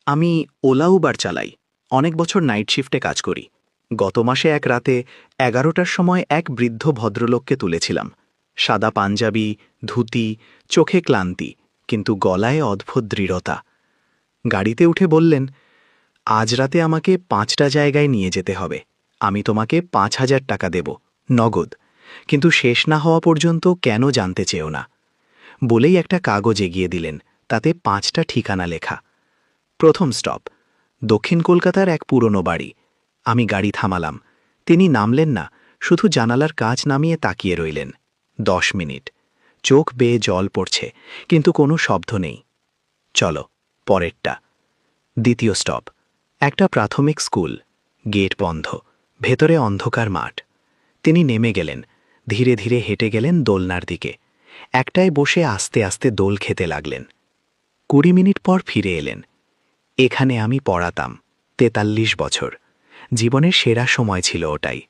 আমি OLA Uber চালাই। অনেক বছর নাইট শিফটে কাজ করি। গত মাসে এক রাতে 11টার সময় এক বৃদ্ধ ভদ্রলোককে তুলেছিলাম। সাদা পাঞ্জাবি, ধুতি, চোখে ক্লান্তি, কিন্তু গলায় অদ্ভুত দৃঢ়তা। গাড়িতে উঠে বললেন, আজ রাতে আমাকে 5টা জায়গায় নিয়ে যেতে হবে। আমি তোমাকে 5,000 টাকা দেব, নগদ। কিন্তু শেষ না হওয়া পর্যন্ত কেন জানতে চেও না। বলেই একটা কাগজ এগিয়ে দিলেন, তাতে 5টা ঠিকানা লেখা। প্রথম স্টপ, দক্ষিণ কলকাতার এক পুরনো বাড়ি। আমি গাড়ি থামালাম। তিনি নামলেন না, শুধু জানালার কাঁচ নামিয়ে তাকিয়ে রইলেন। 10 মিনিট। চোখ বেয়ে জল পড়ছে, কিন্তু কোনো শব্দ নেই। চলো, পরেরটা। দ্বিতীয় স্টপ, একটা প্রাথমিক স্কুল। গেট বন্ধ, ভেতরে অন্ধকার মাঠ। তিনি নেমে গেলেন, ধীরে ধীরে হেঁটে গেলেন দোলনার দিকে। একটায় বসে আস্তে আস্তে দোল খেতে লাগলেন। 20 মিনিট পর ফিরে এলেন। এখানে আমি পড়াতাম 43 বছর। জীবনের সেরা সময় ছিল ওটাই।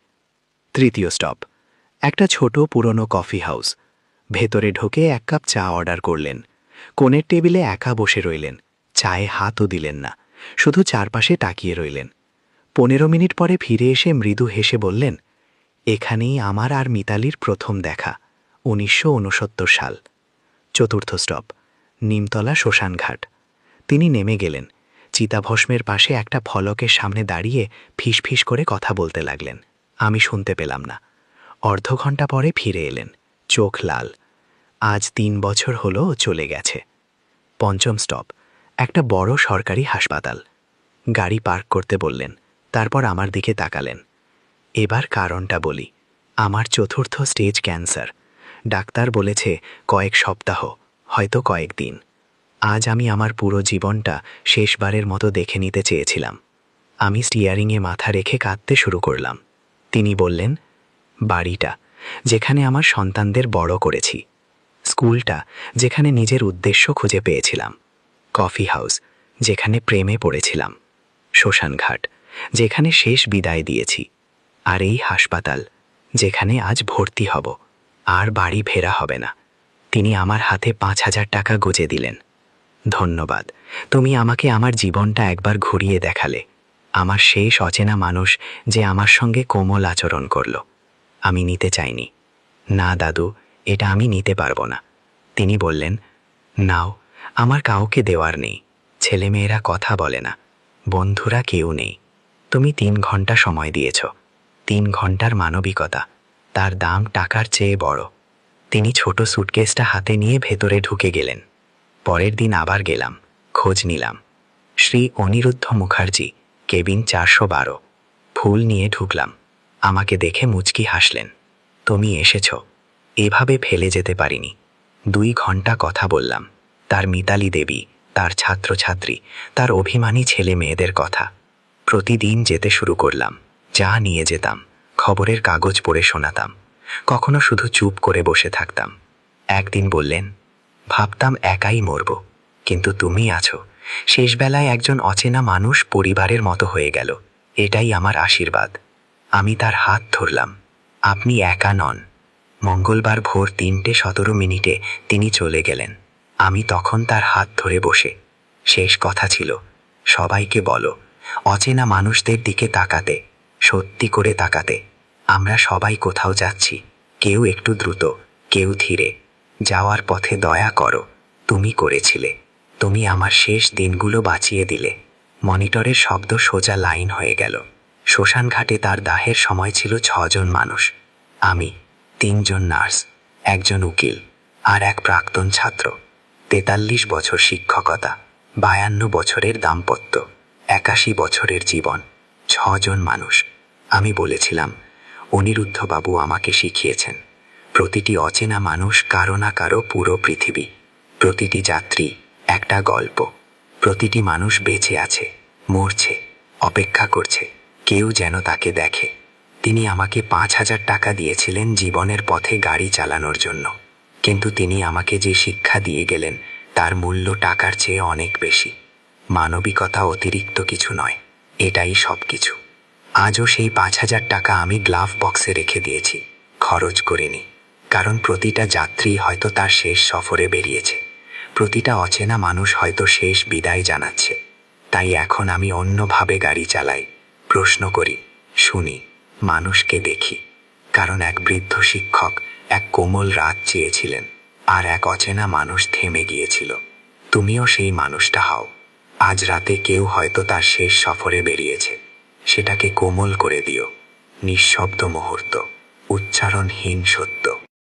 তৃতীয় স্টপ, একটা ছোট পুরনো কফি হাউস। ভেতরে ঢোকে 1 কাপ চা অর্ডার করলেন। কোণের টেবিলে একা বসে রইলেন, চায়ে হাতও দিলেন না, শুধু চারপাশে তাকিয়ে রইলেন। 15 মিনিট পরে ফিরে এসে মৃদু হেসে বললেন, এখানেই আমার আর মিতালির প্রথম দেখা, 1969 সাল। চতুর্থ স্টপ, নিমতলা শ্মশানঘাট। তিনি নেমে গেলেন, চিতাভস্মের পাশে একটা ফলকের সামনে দাঁড়িয়ে ফিসফিস করে কথা বলতে লাগলেন। আমি শুনতে পেলাম না। অর্ধ ঘণ্টা পরে ফিরে এলেন, চোখ লাল। আজ 3 বছর হলো চলে গেছে। পঞ্চম স্টপ, একটা বড় সরকারি হাসপাতাল। গাড়ি পার্ক করতে বললেন, তারপর আমার দিকে তাকালেন। এবার কারণটা বলি। আমার 4র্থ স্টেজ ক্যান্সার। ডাক্তার বলেছে কয়েক সপ্তাহ, হয়তো কয়েকদিন। আজ আমি আমার পুরো জীবনটা শেষবারের মতো দেখে নিতে চেয়েছিলাম। আমি স্টিয়ারিংয়ে মাথা রেখে কাঁদতে শুরু করলাম। তিনি বললেন, বাড়িটা, যেখানে আমার সন্তানদের বড় করেছি। স্কুলটা, যেখানে নিজের উদ্দেশ্য খুঁজে পেয়েছিলাম। কফি হাউস, যেখানে প্রেমে পড়েছিলাম। শ্মশানঘাট, যেখানে শেষ বিদায় দিয়েছি। আর এই হাসপাতাল, যেখানে আজ ভর্তি হব। আর বাড়ি ফেরা হবে না। তিনি আমার হাতে 5,000 টাকা গুজে দিলেন। ধন্যবাদ, তুমি আমাকে আমার জীবনটা একবার ঘুরিয়ে দেখালে। আমার শেষ অচেনা মানুষ যে আমার সঙ্গে কোমল আচরণ করল। আমি নিতে চাইনি। না দাদু, এটা আমি নিতে পারবো না। তিনি বললেন, নাও, আমার কাউকে দেওয়ার নেই। ছেলেমেয়েরা কথা বলে না, বন্ধুরা কেউ নেই। তুমি 3 ঘন্টা সময় দিয়েছ। 3 ঘন্টার মানবিকতা, তার দাম টাকার চেয়ে বড়। তিনি ছোট সুটকেসটা হাতে নিয়ে ভেতরে ঢুকে গেলেন। পরের দিন আবার গেলাম, খোঁজ নিলাম। শ্রী অনিরুদ্ধ মুখার্জি, কেবিন 412। ফুল নিয়ে ঢুকলাম। আমাকে দেখে মুচকি হাসলেন। তুমি এসেছ, এভাবে ফেলে যেতে পারিনি। 2 ঘন্টা কথা বললাম। তার মিতালি দেবী, তার ছাত্রছাত্রী, তার অভিমানী ছেলে মেয়েদের কথা। প্রতিদিন যেতে শুরু করলাম। যা নিয়ে যেতাম, খবরের কাগজ পড়ে শোনাতাম। কখনো শুধু চুপ করে বসে থাকতাম। একদিন বললেন, ভাবতাম একাই মরব, কিন্তু তুমি আছো। শেষবেলায় একজন অচেনা মানুষ পরিবারের মতো হয়ে গেল। এটাই আমার আশীর্বাদ। আমি তার হাত ধরলাম। আপনি একা নন। মঙ্গলবার ভোর 3:17 তিনি চলে গেলেন। আমি তখন তার হাত ধরে বসে। শেষ কথা ছিল, সবাইকে বলো, অচেনা মানুষদের দিকে তাকাতে, সত্যি করে তাকাতে। আমরা সবাই কোথাও যাচ্ছি, কেউ একটু দ্রুত, কেউ ধীরে। যাওয়ার পথে দয়া করো, তুমি করেছিলে। তুমি আমার শেষ দিনগুলো বাঁচিয়ে দিলে। মনিটরের শব্দ সোজা লাইন হয়ে গেল। শ্মশানঘাটে তার দাহের সময় ছিল 6 জন মানুষ। আমি, 3 জন নার্স, একজন উকিল, আর এক প্রাক্তন ছাত্র। 43 বছর শিক্ষকতা, 52 বছরের দাম্পত্য, 81 বছরের জীবন। 6 জন মানুষ। আমি বলেছিলাম, অনিরুদ্ধবাবু আমাকে শিখিয়েছেন, প্রতিটি অচেনা মানুষ কারো না কারো পুরো পৃথিবী। প্রতিটি যাত্রী একটা গল্প। প্রতিটি মানুষ বেঁচে আছে, মরছে, অপেক্ষা করছে, কেউ যেন তাকে দেখে। তিনি আমাকে 5,000 টাকা দিয়েছিলেন জীবনের পথে গাড়ি চালানোর জন্য। কিন্তু তিনি আমাকে যে শিক্ষা দিয়ে গেলেন, তার মূল্য টাকার চেয়ে অনেক বেশি। মানবিকতা অতিরিক্ত কিছু নয়, এটাই সব কিছু। আজও সেই 5,000 টাকা আমি গ্লাভ বক্সে রেখে দিয়েছি, খরচ করিনি। কারণ প্রতিটা যাত্রী হয়তো তার শেষ সফরে বেরিয়েছে। প্রতিটা অচেনা মানুষ হয়তো শেষ বিদায় জানাচ্ছে। তাই এখন আমি অন্যভাবে গাড়ি চালাই, প্রশ্ন করি, শুনি, মানুষকে দেখি। কারণ এক বৃদ্ধ শিক্ষক এক কোমল রাত চেয়েছিলেন, আর এক অচেনা মানুষ থেমে গিয়েছিল। তুমিও সেই মানুষটা হও। আজ রাতে কেউ হয়তো তার শেষ সফরে বেরিয়েছে, সেটাকে কোমল করে দিও। নিঃশব্দ মুহূর্ত, উচ্চারণহীন সত্য।